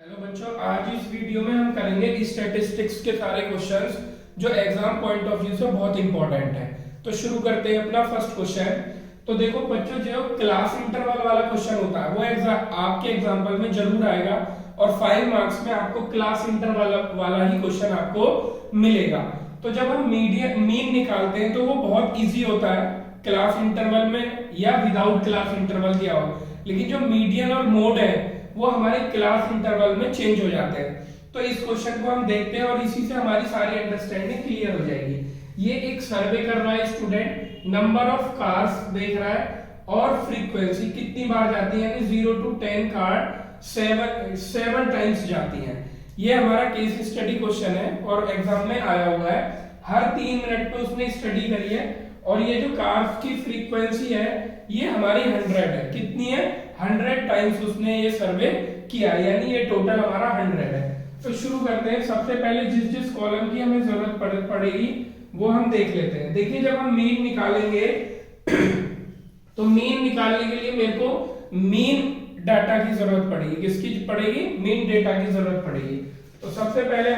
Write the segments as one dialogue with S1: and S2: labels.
S1: Hello बच्चों, आज इस वीडियो में हम करेंगे स्टैटिस्टिक्स के सारे क्वेश्चंस जो एग्जाम पॉइंट ऑफ व्यू से बहुत इंपॉर्टेंट है। तो शुरू करते हैं अपना फर्स्ट क्वेश्चन। तो देखो बच्चों, जो क्लास इंटरवल वाला क्वेश्चन होता है वो आपके एग्जाम्पल में जरूर आएगा और 5 मार्क्स में आपको क्लास इंटरवल वाला ही क्वेश्चन आपको मिलेगा। तो जब हम मीन निकालते हैं तो वो बहुत ईजी होता है क्लास इंटरवल में या विदाउट क्लास इंटरवल दिया हो, लेकिन जो मीडियन और मोड है वो हमारे क्लास इंटरवल में चेंज हो जाते हैं। तो इस क्वेश्चन को हम देखते हैं और इसी से हमारी सारी अंडरस्टैंडिंग क्लियर हो जाएगी। ये एक सर्वे कर रहा है स्टूडेंट, नंबर ऑफ कार्स देख रहा है और फ्रीक्वेंसी कितनी बार जाती है, यानी 0 to 10 कार 7 टाइम्स जाती हैं। ये हमारा केस स्टडी क्वेश्चन है और एग्जाम में आया हुआ है। हर 3 मिनट पे उसने स्टडी करी है और ये जो कार्स की फ्रीक्वेंसी है ये हमारी 100 है। कितनी है? 100 टाइम्स उसने ये सर्वे किया, यानी ये टोटल हमारा 100 है। तो शुरू करते हैं। सबसे पहले जिस कॉलम की हमें जरूरत पड़ेगी वो हम देख लेते हैं। देखिए, जब हम मीन निकालेंगे तो मीन निकालने के लिए मेरे को मीन डाटा की जरूरत पड़ेगी। किसकी पड़ेगी? मीन डेटा की जरूरत पड़ेगी। तो सबसे पहले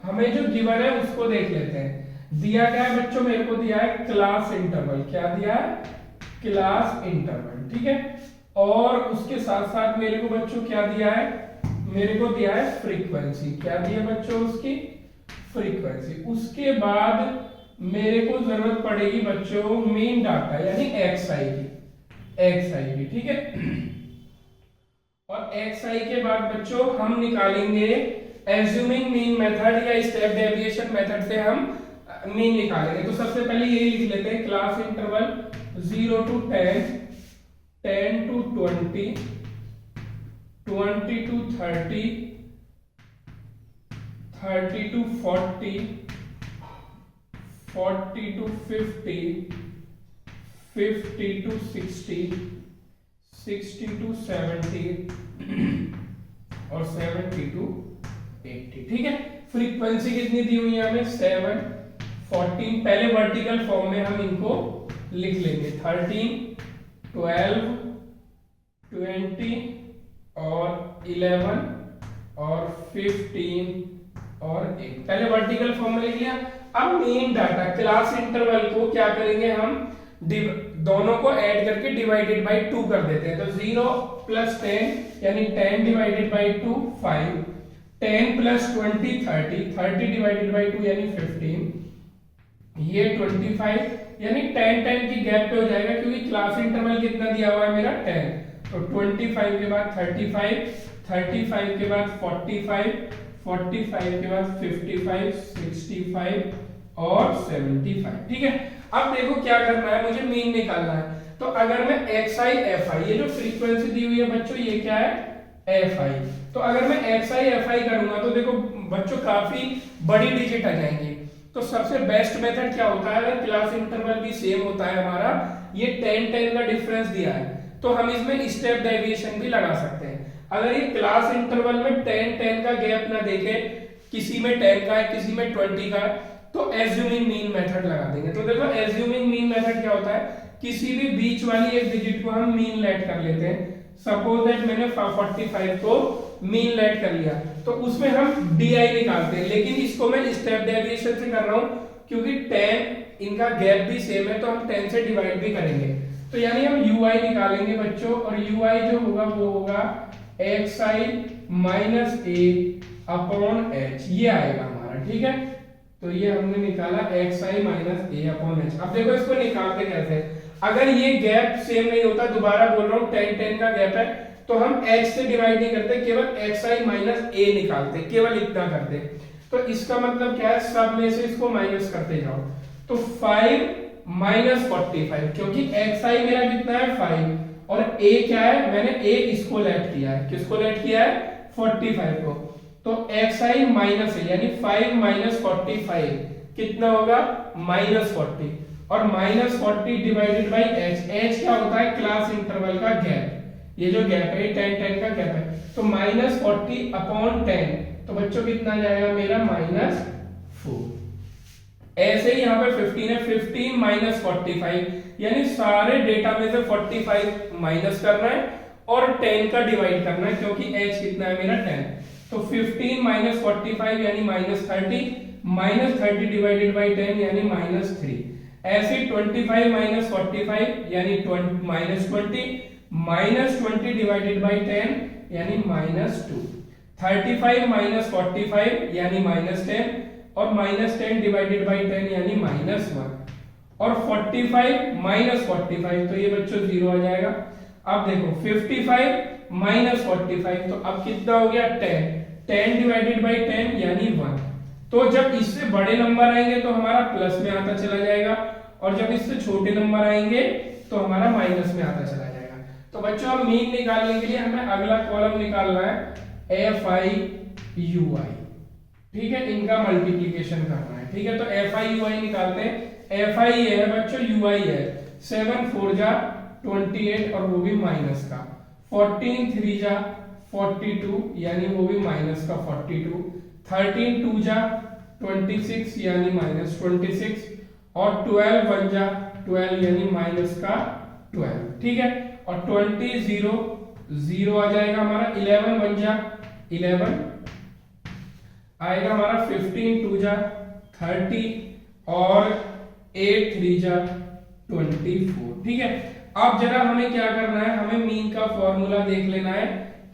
S1: हमें जो गिवन है उसको देख लेते हैं। दिया क्या है बच्चों? मेरे को दिया है क्लास इंटरवल। क्या दिया है? क्लास इंटरवल, ठीक है। और उसके साथ साथ मेरे को बच्चों क्या दिया है? मेरे को दिया है फ्रीक्वेंसी। क्या दिया बच्चों? उसकी फ्रीक्वेंसी। उसके बाद मेरे को जरूरत पड़ेगी बच्चों मीन डाटा यानी एक्सआई की, ठीक है। और एक्सआई के बाद बच्चों हम निकालेंगे एज्यूमिंग मीन मेथड या स्टेप डेविएशन मेथड से हम मीन निकालेंगे। तो सबसे पहले यही लिख लेते हैं, class interval 0 to 10, 10 to 20, 20 to 30, 30 to 40, 40 to 50, 50 to 60, 60 to 70 और 70 to 80, ठीक है। फ्रीक्वेंसी कितनी दी हुई है हमें? 7, 14। पहले वर्टिकल फॉर्म में हम इनको लिख लेंगे, 13, 12, 20 और 11 और 15 और 8। पहले वर्टिकल फॉर्म में लिख लिया। अब मीन डाटा क्लास इंटरवल को क्या करेंगे? हम दोनों को ऐड करके डिवाइडेड बाय 2 कर देते हैं। तो 0 plus 10 यानी 10 divided by 2 5, 10 plus 20 30, 30 divided by 2 यानी 15, ये 25 यानी 10 की गैप पे हो जाएगा क्योंकि क्लास इंटरवल कितना दिया हुआ है मेरा? 10। तो 25 के बाद 35, 35 के बाद 45, 45 के बाद 55, 65 और 75, ठीक है। अब देखो क्या करना है, मुझे मीन निकालना है। तो अगर मैं XI FI, ये जो फ्रीक्वेंसी दी हुई है बच्चों ये क्या है? FI। तो अगर मैं XI FI करूंगा तो देखो बच्चों काफी बड़ी डिजिट आ जाएंगी। तो सबसे बेस्ट मेथड क्या होता है? अगर क्लास इंटरवल भी सेम होता है हमारा, ये 10 का डिफरेंस दिया है तो हम इसमें स्टेप डेविएशन भी लगा सकते हैं। अगर ये क्लास इंटरवल में 10 का गैप ना देखे, किसी में 10 का है किसी में 20 का है, तो एज्यूमिंग मीन मेथड लगा देंगे। तो देखो एज्यूमिंग मीन मेथड क्या होता है? किसी भी बीच वाली एक डिजिट को हम मीन लेट कर लेते हैं। सपोज दैट मैंने 45 को मीन लेट कर लिया तो उसमें हम DI निकालते हैं, लेकिन इसको मैं स्टेप डेविएशन से कर रहा हूं क्योंकि 10 इनका गैप भी सेम है तो हम 10 से डिवाइड भी करेंगे। तो यानी हम UI निकालेंगे बच्चों, और UI जो होगा वो होगा XI minus A upon H, ये आएगा हमारा, ठीक है। तो ये हमने निकाला XI minus A upon H। अब देखो इसको निकालते कैसे? अगर ये गैप सेम नहीं होता, दोबारा बोल रहा हूं 10 का गैप है, तो हम H से डिवाइड नहीं करते, केवल XI माइनस A निकालते, केवल इतना करते। तो इसका मतलब क्या है? सब में से इसको माइनस करते जाओ। तो 5 माइनस 45, क्योंकि XI मेरा कितना है? 5 और A क्या है? मैंने A इसको लेट किया है। किसको लेट किया है? 45 को। तो XI माइनस A यानी 5 माइनस 45 कितना होगा? -40। और -40 डिवाइडेड बाई H। H क्या होता है? क्लास इंटरवल का गैप। ये जो गैप है 10 का गैप है। तो -40 अपॉन 10, तो बच्चों कितना जाएगा मेरा? -4। ऐसे ही यहाँ पे 15 है, 15 माइनस 45 यानी सारे डेटा में से 45 माइनस करना है और 10 का डिवाइड करना है क्योंकि H कितना है मेरा? 10। तो 15 माइनस 45 यानी माइनस 30 डिवाइडेड बाई 10 यानी माइनस 3। ऐसे 25 माइनस 45 यानी माइनस 20 डिवाइडेड बाई 10 यानी माइनस 2। 35 माइनस 45 यानी माइनस 10 और माइनस 10 डिवाइडेड बाई 10 यानी माइनस 1 और 45 माइनस 45 तो ये बच्चों 0 आ जाएगा। अब देखो 55 माइनस 45 तो अब कितना हो गया 10 डिवाइडेड बाई 10 यानी 1। तो जब इससे बड़े नंबर आएंगे तो हमारा प्लस में आता चला जाएगा और जब इससे छोटे नंबर आएंगे तो हमारा माइनस में आता चला जाएगा। तो बच्चों अब मीन निकालने के लिए हमें अगला कॉलम निकालना है FI/UI, ठीक है, इनका मल्टीप्लिकेशन करना है। ठीक है, तो FI/UI निकालते हैं। FI ये है बच्चों, UI है 7 4 जा 28 और वो भी माइनस का, 14 3 जा 42 यानी वो भी माइनस का 42, 13 2 जा 26 यानी माइनस 26 और 12 1 जा 12 यानी माइनस का 12। ठीक है, और 20 0 0 आ जाएगा हमारा, 11 1 जा 11 आएगा हमारा, 15 2 जा 30 और 8 3 जा 24। ठीक है, अब जरा हमें क्या करना है, हमें मीन का फॉर्मूला देख लेना है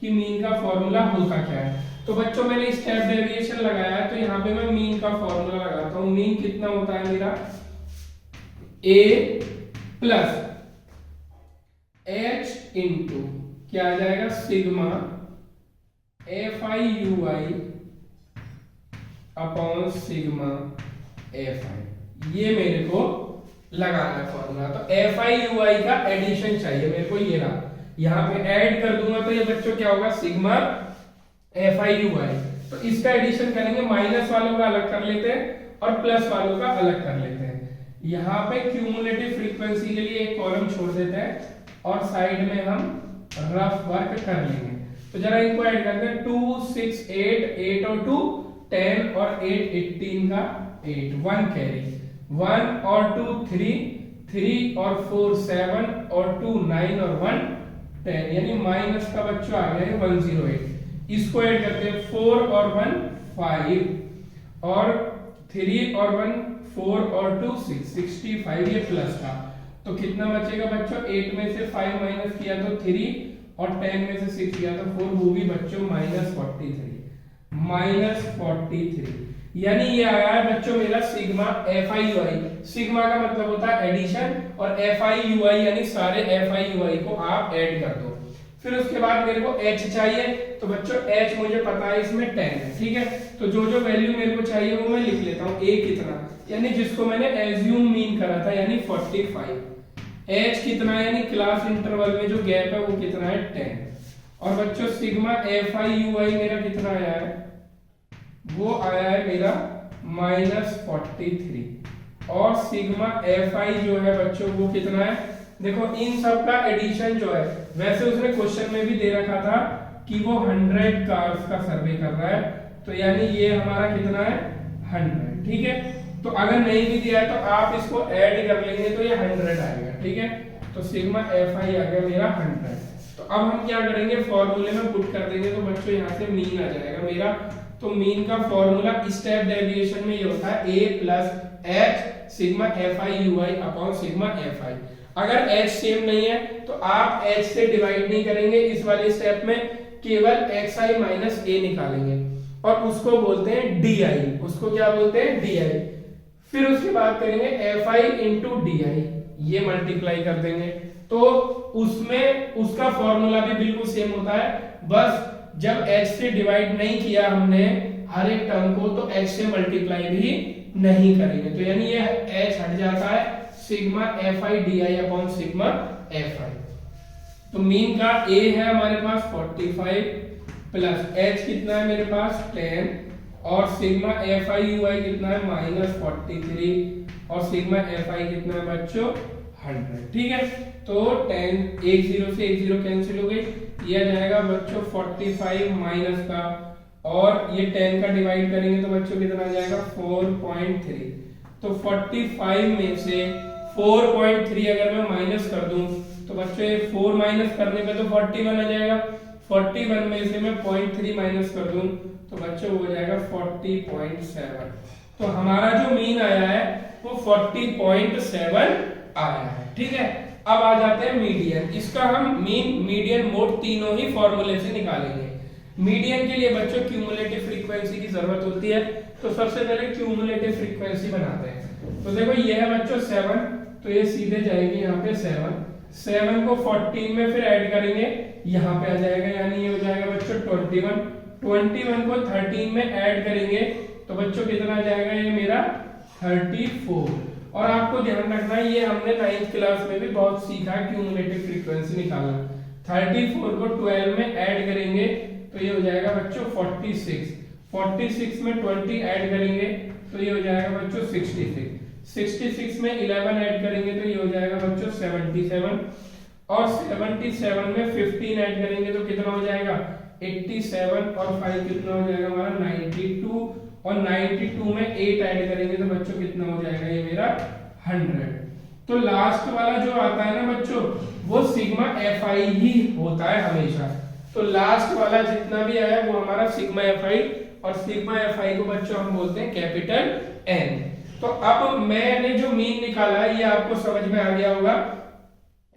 S1: कि मीन का फॉर्मूला होता क्या है। तो बच्चों मैंने स्टेप डेविएशन लगाया है तो यहाँ पे मैं मीन का फॉर्मूला लगाता हूँ। मीन कितना होता है मेरा, A प्लस H इंटू क्या आ जाएगा sigma FI/UI upon sigma FI, ये मेरे को लगाना है फॉर्मूला। तो FI/UI का एडिशन चाहिए मेरे को, ये रहा, यहाँ पे ऐड कर दूंगा तो ये बच्चों क्या होगा सिग्मा FI/UI। तो इसका एडिशन करेंगे, माइनस वालों का अलग कर लेते हैं और प्लस वालों का अलग कर लेते हैं। यहाँ पे क्यूमुलेटिव फ्रीक्वेंसी के लिए एक कॉलम छोड़ देते हैं और साइड में हम रफ वर्क कर लेंगे। तो जरा इनको ऐड करते हैं, 2 6 8 और 2 10 और 8 18 का 8, 1 कैरी, 1 और 2 3 और 4 7 और 2 9 और 1 10 यानी माइनस का बच्चों आ गया 108। इसको ऐड करते हैं, 4 और 1 5 और 3 और 1 4 और 2 6 65, ये प्लस था। तो कितना बचेगा बच्चों, 8 में से 5 माइनस किया तो 3 और 10 में से 6 किया तो 4, वो भी बच्चों माइनस 43 यानी ये आया है बच्चों मेरा सिग्मा FI/UI। सिग्मा का मतलब होता है एडिशन और FI/UI यानी सारे FI/UI को आप ऐड कर दो। फिर उसके बाद मेरे को H चाहिए, तो बच्चों H मुझे पता है इसमें 10 है। ठीक है, तो जो जो वैल्यू मेरे को चाहिए वो मैं लिख लेता हूँ। A कितना, यानी जिसको मैंने एज्यूम मीन करा था यानी 45, H कितना है यानी क्लास इंटरवल में जो गैप है वो कितना है 10, और बच्चों सिग्मा FI/UI मेरा कितना आया है, वो आया है मेरा -43 और सिग्मा FI जो है बच्चों वो कितना है, देखो इन सब का एडिशन जो है, वैसे उसने क्वेश्चन में भी दे रखा था कि वो 100 कार्स का सर्वे कर रहा है, तो यानी ये हमारा कितना है 100। ठीक है, तो अगर नहीं भी दिया है तो आप इसको ऐड कर लेंगे तो ये 100 आएगा। ठीक है, तो सिग्मा FI आ गया मेरा 100। तो अब हम क्या करेंगे, फॉर्मूले में पुट कर देंगे तो बच्चों यहाँ से मीन आ जाएगा मेरा। तो मीन का फॉर्मूला स्टेप डेविएशन में ये होता है A plus H sigma FI/UI upon sigma FI। अगर H सेम नहीं है तो आप H से डिवाइड नहीं करेंगे इस वाले स्टेप में, केवल XI माइनस A निकालेंगे और उसको बोलते हैं DI। उसको क्या बोलते हैं DI। फिर उसके बाद करेंगे FI इंटू DI, ये मल्टीप्लाई कर देंगे तो उसमें उसका फॉर्मूला भी बिल्कुल सेम होता है, बस जब H से डिवाइड नहीं किया हमने हर एक टर्म को तो H से मल्टीप्लाई भी नहीं करेंगे, तो यानी ये H हट जाता है, sigma FI DI upon sigma FI। तो मीन का A है हमारे पास 45 प्लस H कितना है मेरे पास 10 और सिग्मा FI/UI कितना है -43 और सिग्मा FI कितना है बच्चों 100। ठीक है, तो 10 एक 0 से एक 0 कैंसिल हो गई, ये आ जाएगा बच्चों 45 माइनस का और ये 10 का डिवाइड करेंगे तो बच्चों कितना आ जाएगा 4.3। तो 45 में से 4.3 अगर मैं माइनस कर दूं तो बच्चों ये 4 माइनस करने पे तो 41 आ जाएगा, 41 में से मैं 0.3 माइनस कर दूं तो बच्चों हो जाएगा 40.7। तो हमारा जो मीन आया है वो 40.7 आया है। ठीक है, अब आ जाते हैं मीडियन। इसका हम मीन मीडियन मोड तीनों ही फॉर्मूले से निकालेंगे। मीडियन के लिए बच्चों क्यूमुलेटिव फ्रीक्वेंसी की जरूरत होती है, तो सबसे पहले क्यूमुलेटिव फ्रीक्वेंसी बनाते हैं। तो देखो ये है बच्चों 7, तो ये सीधे जाएगी यहाँ पे 7 को 14 में फिर ऐड करेंगे, यहाँ पे आ जाएगा, यानी ये हो जाएगा बच्चों 21 को 13 में ऐड करेंगे तो बच्चों कितना आ जाएगा, ये मेरा 34। और आपको ध्यान रखना है, ये हमने 9th क्लास में भी बहुत सीखा है क्यूमुलेटिव फ्रीक्वेंसी निकालना। 34 को 12 में ऐड करेंगे तो ये हो जाएगा बच्चों 46 में 20 ऐड करेंगे तो ये हो जाएगा बच्चों 66 में 11 ऐड करेंगे तो ये हो जाएगा बच्चों 77, और 77 में 15 ऐड करेंगे तो कितना हो जाएगा 87, और 5 कितना हो जाएगा हमारा 92, और 92 में 8 ऐड करेंगे तो बच्चों कितना हो जाएगा, ये मेरा 100। तो लास्ट वाला जो आता है ना बच्चों, वो सिग्मा fi ही होता है हमेशा। तो लास्ट वाला जितना भी आया वो हमारा सिग्मा fi, और सिग्मा fi को बच्चों हम बोलते हैं कैपिटल N। तो अब मैंने जो मीन निकाला है ये आपको समझ में आ गया होगा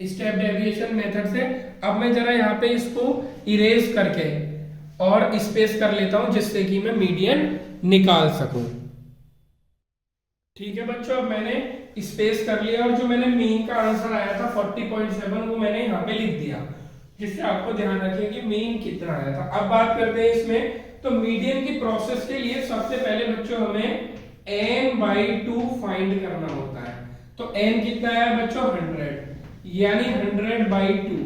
S1: स्टेप डेविएशन मेथड से। अब मैं जरा यहाँ पे इसको इरेज करके और स्पेस कर लेता हूं जिससे कि मैं मीडियन निकाल सकूं। ठीक है बच्चों, अब मैंने स्पेस कर लिया, और जो मैंने मीन का आंसर आया था 40.7 वो मैंने यहाँ पे लिख दिया, जिससे आपको ध्यान रखिए कि मीन कितना आया था। अब बात करते हैं इसमें, तो मीडियन की प्रोसेस के लिए सबसे पहले बच्चों हमें n/2 फाइंड करना होता है। तो n कितना है बच्चों 100, यानी 100/2,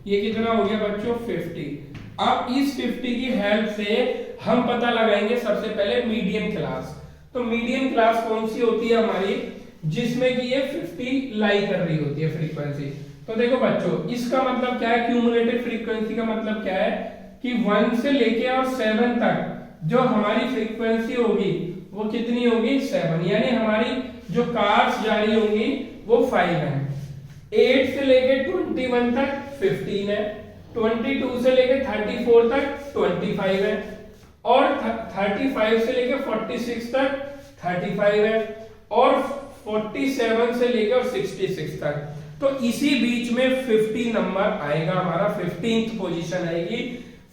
S1: ये कितना हो गया बच्चों 50। अब इस 50 की हेल्प से हम पता लगाएंगे सबसे पहले मीडियन क्लास। तो मीडियन क्लास कौन सी होती है हमारी, जिसमें कि ये 50 लाई कर रही होती है फ्रीक्वेंसी। तो देखो बच्चों इसका मतलब क्या है, क्यूमुलेटिव फ्रीक्वेंसी का मतलब क्या है कि 1 से लेके और 7 तक जो हमारी फ्रीक्वेंसी होगी वो कितनी होगी 7, यानी हमारी जो कार्स जारी होंगी वो 5 है। 8 से लेके 21 तक 15 है, 22 से लेके 34 तक 25 है, और 35 से लेके 46 तक 35 है, और 47 से लेकर 66 तक। तो इसी बीच में 50 नंबर आएगा हमारा, 15th पोजीशन आएगी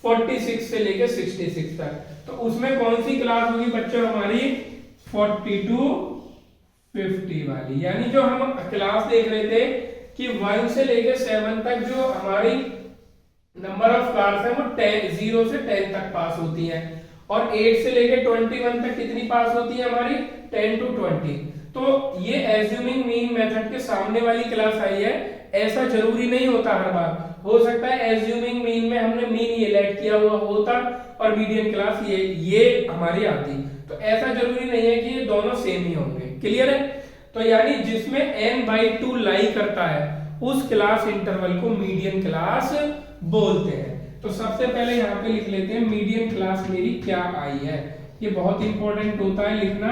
S1: 46 से लेकर 66 तक। तो उसमें कौन सी क्लास होगी बच्चों हमारी 42 50 वाली। यानी जो हम क्लास देख रहे थे कि 1 से लेकर 7 तक जो हमारी नंबर ऑफ कार्स है वो 0 से 10 तक पास होती है, और 8 से लेकर 21 तक कितनी पास होती है हमारी 10 to 20। तो ये एज्यूमिंग मीन मेथड के सामने वाली क्लास आई है, ऐसा जरूरी नहीं होता हर बार। हो सकता है एज्यूमिंग मीन में हमने मीन ये लेट किया हुआ होता और मीडियन क्लास ये हमारी आती, तो ऐसा जरूरी नहीं है कि ये दोनों सेम ही होंगे। क्लियर है? तो यानी जिसमें n/2 लाई करता है उस क्लास इंटरवल को मीडियन क्लास बोलते हैं। तो सबसे पहले यहाँ पे लिख लेते हैं मीडियन क्लास मेरी क्या आई है। ये बहुत इंपॉर्टेंट होता है लिखना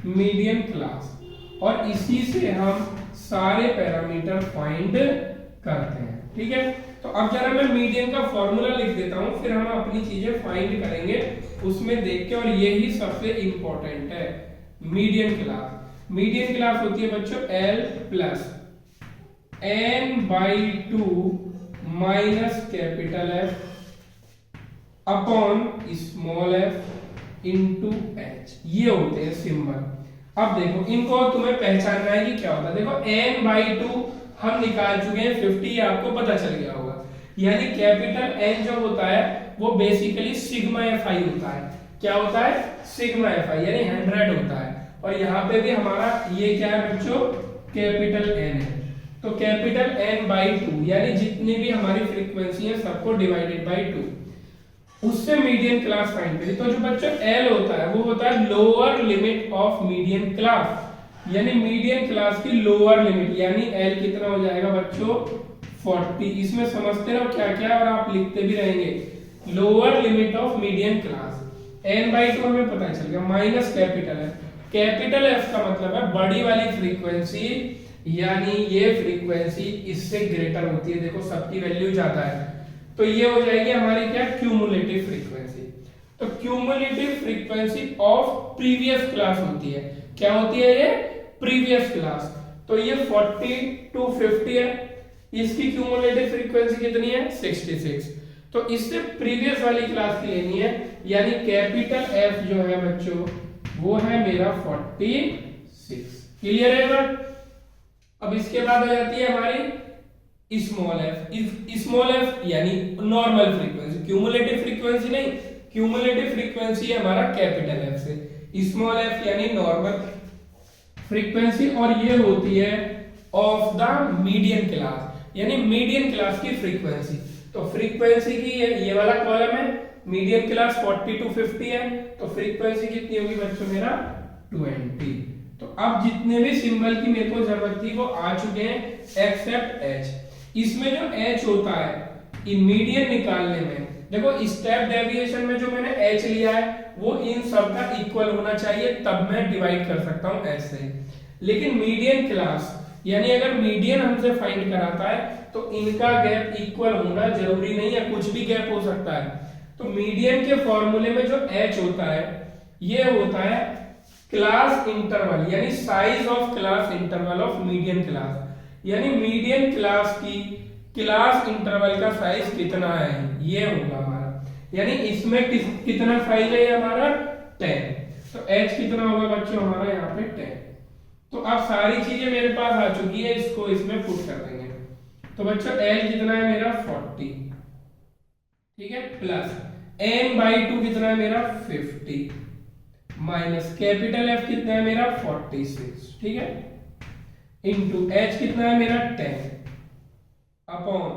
S1: मीडियन क्लास, और इसी से हम सारे पैरामीटर फाइंड करते हैं। ठीक है, तो अब जरा मैं मीडियन का फॉर्मूला लिख देता हूं, फिर हम अपनी चीजें फाइंड करेंगे उसमें देख के, और यही सबसे इंपॉर्टेंट है। मीडियन क्लास होती है बच्चों L plus n/2 minus capital F upon small f into h। ये होते हैं सिंबल। अब देखो इनको तुम्हें पहचानना है कि क्या होता है। देखो n/2 हम निकाल चुके हैं 50, आपको पता चल गया होगा। यानी कैपिटल N जो होता है वो बेसिकली सिग्मा fi होता है। क्या होता है? सिग्मा fi, यानी 100 होता है। और यहाँ पे भी हमारा ये क्या है बच्चों कैपिटल N है। तो कैपिटल n/2 यानी जितनी भी हमारी फ्रीक्वेंसी है सबको डिवाइडेड बाय 2, उससे मीडियन क्लास फाइंड करें। तो जो बच्चों L होता है वो होता है lower limit of median class, यानी मीडियन क्लास की लोअर लिमिट, यानी L कितना हो जाएगा बच्चों 40। इसमें समझते रहो क्या क्या, और आप लिखते भी रहेंगे। Lower limit of median class n/2 हमें पता चल गया, minus capital F। Capital F का मतलब है बड़ी वाली फ्रीक्वेंसी, यानी ये फ्रीक्वेंसी इससे ग्रेटर होती है। देखो सबकी वैल्यू ज्यादा है, तो ये हो जाएगी हमारी क्या, क्यूमुलेटिव फ्रीक्वेंसी। तो cumulative frequency of previous class होती है, क्या होती है ये, प्रीवियस क्लास। तो ये 40 to 50 है, इसकी क्यूमुलेटिव फ्रीक्वेंसी कितनी है, 66। तो इससे प्रीवियस वाली क्लास की लेनी है, यानी कैपिटल एफ जो है बच्चों वो है मेरा 46। क्लियर है सर। अब इसके बाद आ जाती है हमारी स्मॉल एफ। स्मॉल एफ यानी नॉर्मल फ्रीक्वेंसी, क्यूमुलेटिव फ्रीक्वेंसी नहीं, क्यूमुलेटिव फ्रीक्वेंसी है हमारा कैपिटल एफ से, स्मॉल एफ यानी नॉर्मल फ्रीक्वेंसी, और ये होती है ऑफ द मीडियन क्लास, यानी मीडियन क्लास की फ्रीक्वेंसी। तो फ्रीक्वेंसी की ये वाला कॉलम है, मीडियन क्लास 40 to 50 है, तो फ्रीक्वेंसी कितनी होगी बच्चों मेरा 20। तो अब जितने भी सिंबल की मेरे को जरूरत थी वो आ चुके हैं एक्सेप्ट एच। इसमें जो एच होता है मीडियन निकालने में, देखो स्टेप डेविएशन में जो मैंने एच लिया है वो इन सब का इक्वल होना चाहिए, तब मैं डिवाइड कर सकता हूं एच से। लेकिन मीडियन क्लास यानी अगर मीडियन हमसे फाइंड कराता है तो इनका गैप इक्वल होना जरूरी नहीं है, कुछ भी गैप हो सकता है। तो मीडियन के फॉर्मूले में जो एच होता है ये होता है क्लास इंटरवल, यानी size of class interval of median class, यानी मीडियन क्लास की क्लास इंटरवल का साइज कितना है ये होगा हमारा, यानी इसमें कितना साइज है हमारा 10। तो h कितना होगा बच्चों हमारा यहाँ पे 10। तो अब सारी चीजें मेरे पास आ चुकी है, इसको इसमें पुट कर देंगे। तो बच्चों l कितना है मेरा 40, ठीक है, प्लस n/2 कितना है मेरा 50, माइनस कैपिटल F कितना है मेरा 46, ठीक है, इंटू h कितना है मेरा 10 अपॉन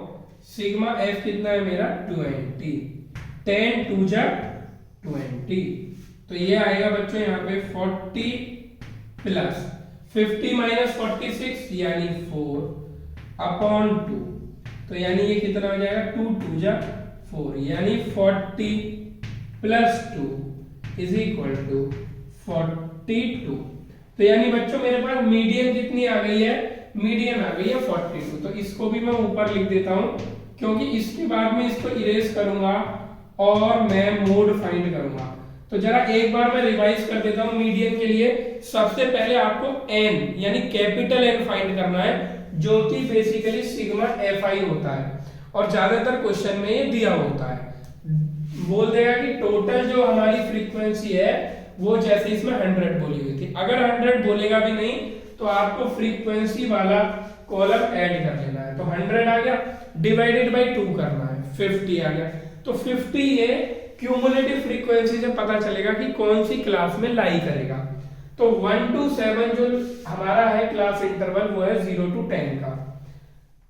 S1: सिग्मा f कितना है मेरा 20, 10 2 जा 20। तो ये आएगा बच्चों यहाँ पे 40 प्लस 50 माइनस 46 यानी 4 अपॉन 2। तो यानी ये कितना हो जाएगा 2 2 जा 4, यानी 40 प्लस 2 इज इक्वल टू 42। तो यानी बच्चों मेरे पास मीडियन कितनी आ गई है, मीडियन आ गई है 42। तो इसको भी मैं ऊपर लिख देता हूं, क्योंकि इसके बाद में इसको इरेज करूंगा और मैं मोड फाइंड करूंगा। तो जरा एक बार मैं रिवाइज कर देता हूं मीडियन के लिए। सबसे पहले आपको n यानी कैपिटल N फाइंड करना है, जो कि बेसिकली सिग्मा fi होता है, और ज्यादातर क्वेश्चन में ये दिया होता है। बोल देगा कि टोटल जो हमारी फ्रीक्वेंसी है वो जैसे इसमें 100 बोली हुई थी, अगर 100 बोलेगा भी नहीं तो आपको फ्रीक्वेंसी वाला कॉलम ऐड कर लेना है। तो 100 आ गया, डिवाइडेड बाय 2 करना है, 50 आ गया। तो 50 ये क्यूमुलेटिव फ्रीक्वेंसी से पता चलेगा कि कौन सी क्लास में लाई करेगा। तो 1 to 7 जो हमारा है क्लास इंटरवल वो है 0 to 10 का,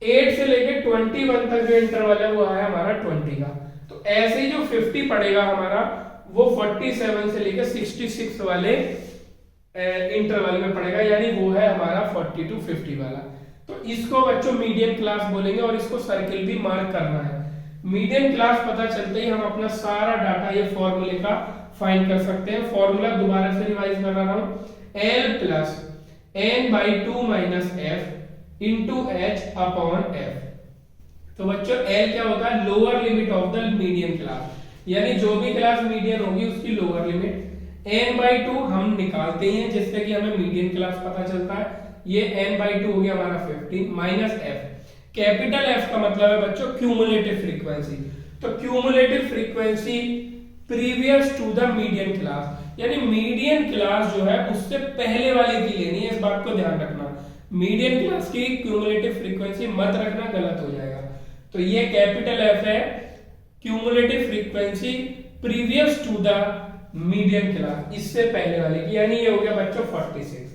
S1: 8 से लेके 21 तक जो इंटरवल है वो है हमारा 20 का। तो ऐसे ही जो 50 पड़ेगा हमारा वो 47 से लेकर 66 वाले इंटरवल में पड़ेगा, यानी वो है हमारा 40 to 50 वाला। तो इसको बच्चों मीडियन क्लास बोलेंगे, और इसको सर्किल भी मार्क करना है। मीडियन क्लास पता चलते ही हम अपना सारा डाटा ये फॉर्मूले का फाइंड कर सकते हैं। फॉर्मूला दोबारा से रिवाइज कर रहा हूं, L plus n/2 minus f into h upon f। तो बच्चों L क्या होता है, lower limit of the median class, यानी जो भी क्लास मीडियन होगी उसकी लोअर लिमिट। n/2 हम निकालते हैं जिससे कि हमें मीडियन क्लास पता चलता है, ये n/2 हो गया हमारा 50 माइनस f। कैपिटल F का मतलब है बच्चों क्यूमुलेटिव फ्रीक्वेंसी। तो cumulative frequency previous to the median class, यानी मीडियन क्लास जो है उससे पहले वाले की लेनी है, इस बात को ध्यान रखना। मीडियन क्लास की क्यूमुलेटिव फ्रीक्वेंसी मत रखना, गलत हो जाएगा। तो ये कैपिटल F है cumulative frequency previous to the median class, इससे पहले वाले की, यानी ये हो गया बच्चों 46।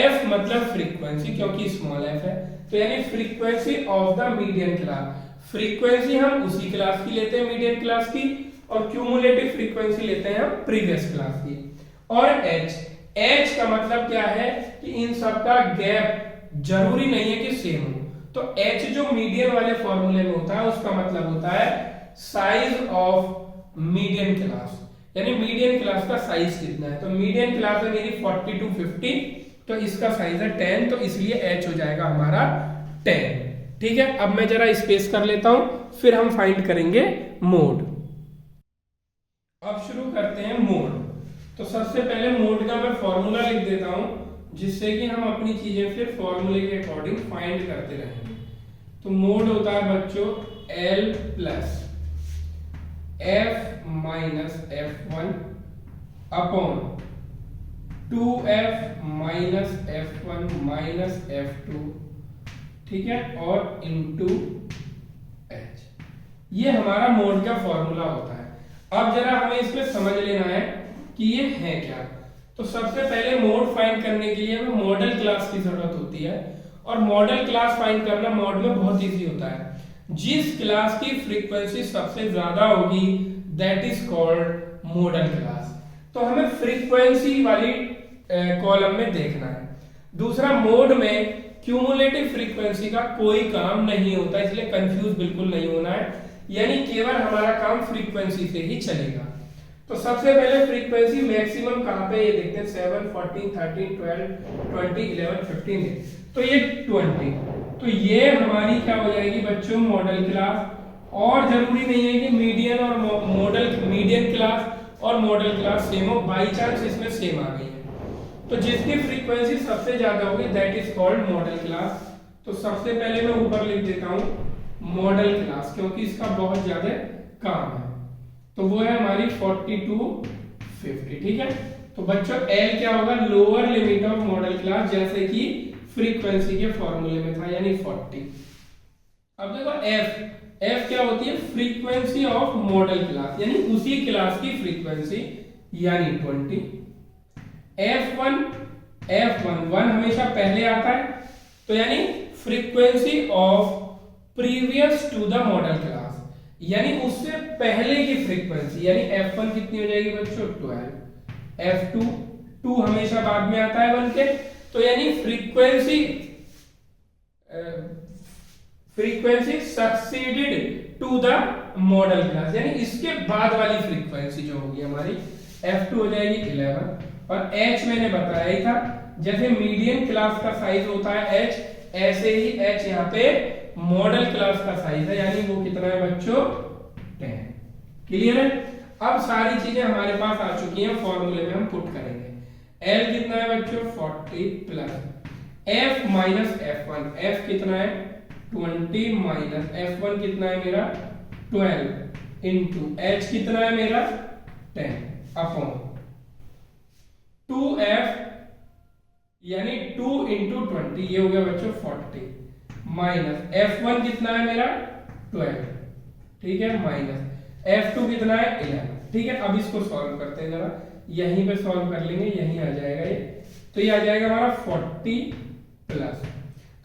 S1: F मतलब फ्रीक्वेंसी, क्योंकि स्मॉल f है, तो यानी frequency of the median class. Frequency हम उसी क्लास की लेते हैं मीडियन क्लास की, और क्यूमुलेटिव फ्रीक्वेंसी लेते हैं हम प्रीवियस क्लास की। और h का मतलब क्या है कि इन सब का गैप जरूरी नहीं है कि सेम हो। तो h जो मीडियन वाले फॉर्मूले में होता है उसका मतलब होता है साइज ऑफ मीडियन क्लास, यानी मीडियन क्लास का साइज कितना है। तो मीडियन क्लास है मेरी 40 to 50, तो इसका साइज है 10, तो इसलिए h हो जाएगा हमारा 10। ठीक है, अब मैं जरा स्पेस कर लेता हूं, फिर हम फाइंड करेंगे मोड। अब शुरू करते हैं मोड। तो सबसे पहले मोड का मैं फॉर्मूला लिख देता हूं, जिससे कि हम अपनी चीजें फिर फॉर्मूले के अकॉर्डिंग फाइंड करते रहेंगे। तो मोड होता है बच्चों L plus F minus F1 upon 2F minus F1 minus F2, ठीक है, और इंटू H। ये हमारा मोड का फॉर्मूला होता है। अब जरा हमें इसमें समझ लेना है कि ये है क्या। तो सबसे पहले मोड फाइंड करने के लिए हमें मॉडल क्लास की जरूरत होती है, और मॉडल क्लास फाइंड करना मॉड में बहुत इजी होता है। जिस क्लास की फ्रीक्वेंसी सबसे ज्यादा होगी that is called model class. तो हमें फ्रीक्वेंसी वाली कॉलम में देखना है। दूसरा, मोड में क्यूमुलेटिव फ्रीक्वेंसी का कोई काम नहीं होता, इसलिए कंफ्यूज बिल्कुल नहीं होना है, यानी केवल हमारा काम फ्रीक्वेंसी से ही चलेगा। तो सबसे पहले फ्रीक्वेंसी मैक्सिमम कहां पे, ये देखते हैं 7, 14, 13, 12, 20, 11, 15 है। तो ये 20, तो ये हमारी क्या हो जाएगी बच्चों मॉडल क्लास। और जरूरी नहीं है कि मीडियन और मीडियन क्लास और मॉडल क्लास सेम हो, बाई चांस इसमें सेम आ गई है, तो जिसकी फ्रीक्वेंसी सबसे ज्यादा होगी that is called model class. तो सबसे पहले मैं ऊपर लिख देता हूं मॉडल क्लास, क्योंकि इसका बहुत ज्यादा काम है। तो वो है हमारी 42, 50, ठीक है। तो बच्चों L क्या होगा, lower limit of model class, जैसे कि फ्रीक्वेंसी के फॉर्मूले में था, यानी 40। अब देखो F क्या होती है, फ्रीक्वेंसी ऑफ मॉडल क्लास, यानी उसी क्लास की फ्रीक्वेंसी, यानी 20। F1 1 हमेशा पहले आता है, तो यानी frequency of previous to the modal class, यानी उससे पहले की फ्रीक्वेंसी, यानी F1 कितनी हो जाएगी बच्चों 12। F2 हमेशा बाद में आता है 1 के, तो यानी frequency succeeded to the modal class, यानी इसके बाद वाली फ्रीक्वेंसी जो होगी हमारी F2 हो जाएगी 11। और H मैंने बताया ही था, जैसे मीडियन क्लास का साइज होता है H, ऐसे ही H यहाँ पे मॉडल क्लास का साइज है, यानी वो कितना है बच्चों 10। क्लियर है। अब सारी चीजें हमारे पास आ चुकी हैं, फॉर्मूले में हम पुट करेंगे। L कितना है बच्चों 40 plus F minus F1, F कितना है 20 माइनस F1 कितना है मेरा 12 इंटू H कितना है मेरा 10 अपॉन 2F यानी 2 इंटू 20, ये हो गया बच्चों 40 माइनस F1 कितना है मेरा 12, ठीक है, माइनस F2 कितना है 11, ठीक है। अब इसको सॉल्व करते हैं जरा, यहीं पे सॉल्व कर लेंगे, यहीं आ जाएगा ये, तो ये आ जाएगा हमारा 40 प्लस,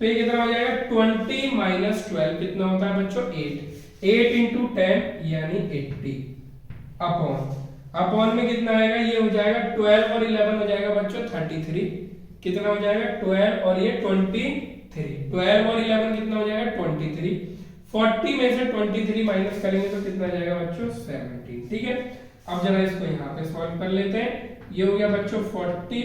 S1: तो ये कितना हो जाएगा 20 माइनस 12 कितना होता है बच्चों 8 इंटू 10 यानी 80 अपॉन में कितना आएगा, ये हो जाएगा 12 और 11 हो जाएगा बच्चों 33, कितना हो जाएगा 12 और ये 23, 12 और 11 कितना हो जाएगा 23, 40 में से 23 माइनस करेंगे तो कितना जाएगा बच्चों 17, ठीक है। अब जरा इसको यहाँ पे सॉल्व कर लेते हैं, ये हो गया बच्चों 40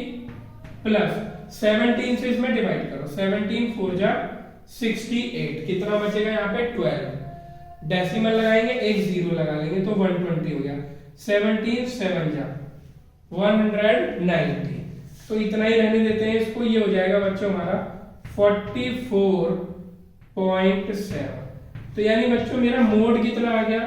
S1: प्लस 17 से इसमें डिवाइड करो, 17 4 जा 68, कितना बचेगा यहाँ पे 12, डेसिमल लगाएंगे एक जीरो लगा लेंगे तो 120 हो गया, 17 7 जा 190, तो इतना ही रहने देते हैं इसको, ये हो जाएगा बच्चों हमारा 44.7, तो यानी बच्चों मेरा मोड कितना आ गया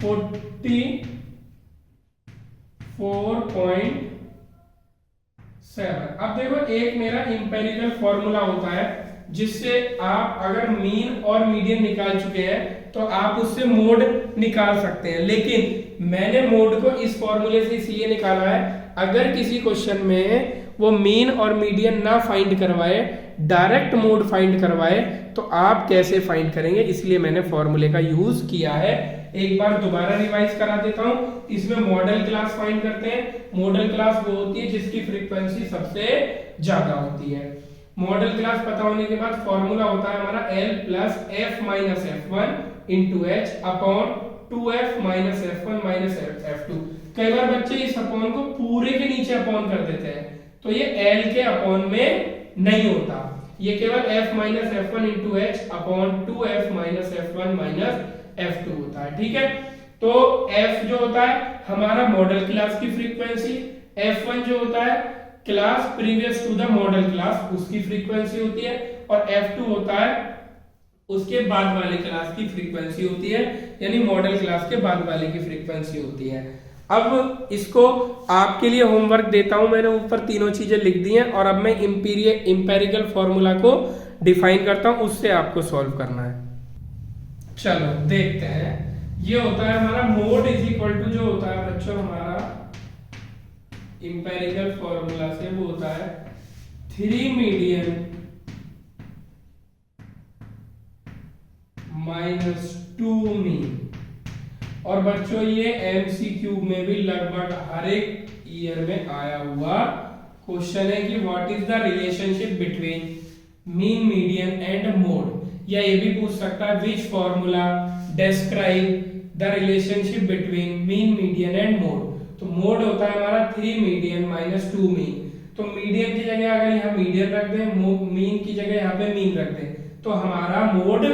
S1: 44.7। अब देखो एक मेरा इंपेरिकल फॉर्मूला होता है जिससे आप अगर मीन और मीडियन निकाल चुके हैं तो आप उससे मोड निकाल सकते हैं, लेकिन मैंने मोड को इस फॉर्मूले से इसलिए निकाला है, अगर किसी क्वेश्चन में वो मीन और मीडियन ना फाइंड करवाए, डायरेक्ट मोड फाइंड करवाए, तो आप कैसे फाइंड करेंगे, इसलिए मैंने फॉर्मूले का यूज किया है। एक बार दोबारा रिवाइज करा देता हूं, इसमें मॉडल क्लास फाइंड करते हैं। मॉडल क्लास वो होती है जिसकी फ्रीक्वेंसी सबसे ज्यादा होती है। मॉडल क्लास पता होने के बाद फॉर्मूला होता है हमारा L plus F minus F1 into H upon 2F minus F1 minus F2। कई बार बच्चे इस अपॉन को पूरे के नीचे अपॉन कर देते हैं, तो ये L के अपॉन में नहीं होता, ये केवल f minus F one into H upon 2f minus F one minus f2 होता है। ठीक है, तो f जो होता है हमारा मॉडल क्लास की फ्रीक्वेंसी, f1 जो होता है class previous to the modal class उसकी फ्रीक्वेंसी होती है, और f2 होता है उसके बाद वाले क्लास की फ्रीक्वेंसी होती है, यानी मॉडल क्लास के बाद वाले की फ्रीक्वेंसी होती है। अब इसको आपके लिए होमवर्क देता हूं, मैंने ऊपर तीनों चीजें लिख दी हैं, और अब मैं इंपेरिकल फॉर्मूला को डिफाइन करता हूं, उससे आपको सॉल्व करना है। चलो देखते हैं। ये होता है हमारा मोड इज इक्वल टू, जो होता है बच्चों हमारा इंपेरिकल फॉर्मूला से, वो होता है 3 मीडियन माइनस 2 मीन। और बच्चों ये एमसीक्यू में भी लगभग हर एक ईयर में आया हुआ क्वेश्चन है कि what is the relationship between mean, median and mode, या ये भी पूछ सकता है which formula describe the relationship between mean, median and mode. तो मोड होता है हमारा 3 मीडियन माइनस 2 मीन। तो मीडियन की जगह अगर यहाँ मीडियन रख दें, मीन की जगह यहाँ पे मीन रख दें, तो हमारा मोड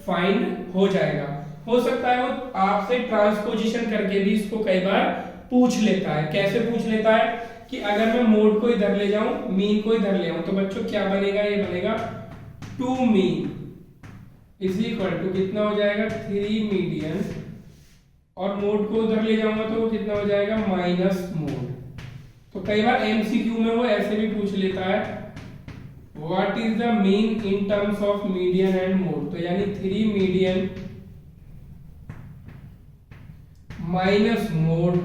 S1: फाइंड हो जाएगा। हो सकता है वो आपसे ट्रांसपोजिशन करके भी इसको कई बार पूछ लेता है। कैसे पूछ लेता है कि अगर मैं मोड को इधर ले जाऊं, मीन को इधर ले आऊं, तो बच्चों क्या बनेगा, ये बनेगा 2 मीन इज इक्वल टू कितना हो जाएगा 3 मीडियन, और मोड को उधर ले जाऊंगा तो वो कितना हो जाएगा माइनस मोड। तो कई बार एमसीक्यू में वो ऐसे भी पूछ लेता है what is the mean in terms of median and mode. तो यानी 3 मीडियन माइनस मोड,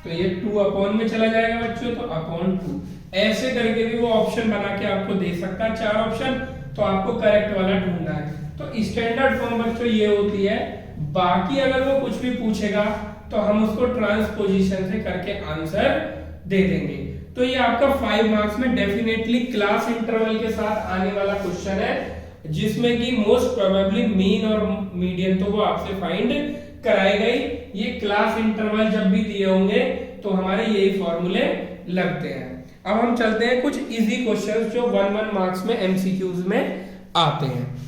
S1: तो ये 2 अपॉन में चला जाएगा बच्चों, तो अपॉन 2। ऐसे करके भी वो ऑप्शन बना के आपको दे सकता है 4 ऑप्शन, तो आपको करेक्ट वाला ढूंढना है। तो स्टैंडर्ड फॉर्म बच्चों ये होती है। बाकी अगर वो कुछ भी पूछेगा तो हम उसको ट्रांसपोजिशन से करके आंसर दे देंगे। तो ये आपका 5 मार्क्स में डेफिनेटली क्लास इंटरवल के साथ आने वाला क्वेश्चन है, जिसमें कि मोस्ट प्रोबेबली मीन और मीडियन तो वो आपसे फाइंड कराए गई। ये क्लास इंटरवल जब भी दिए होंगे तो हमारे यही फॉर्मूले लगते हैं। अब हम चलते हैं कुछ इजी क्वेश्चंस जो 1 मार्क्स में एमसीक्यूज में आते हैं।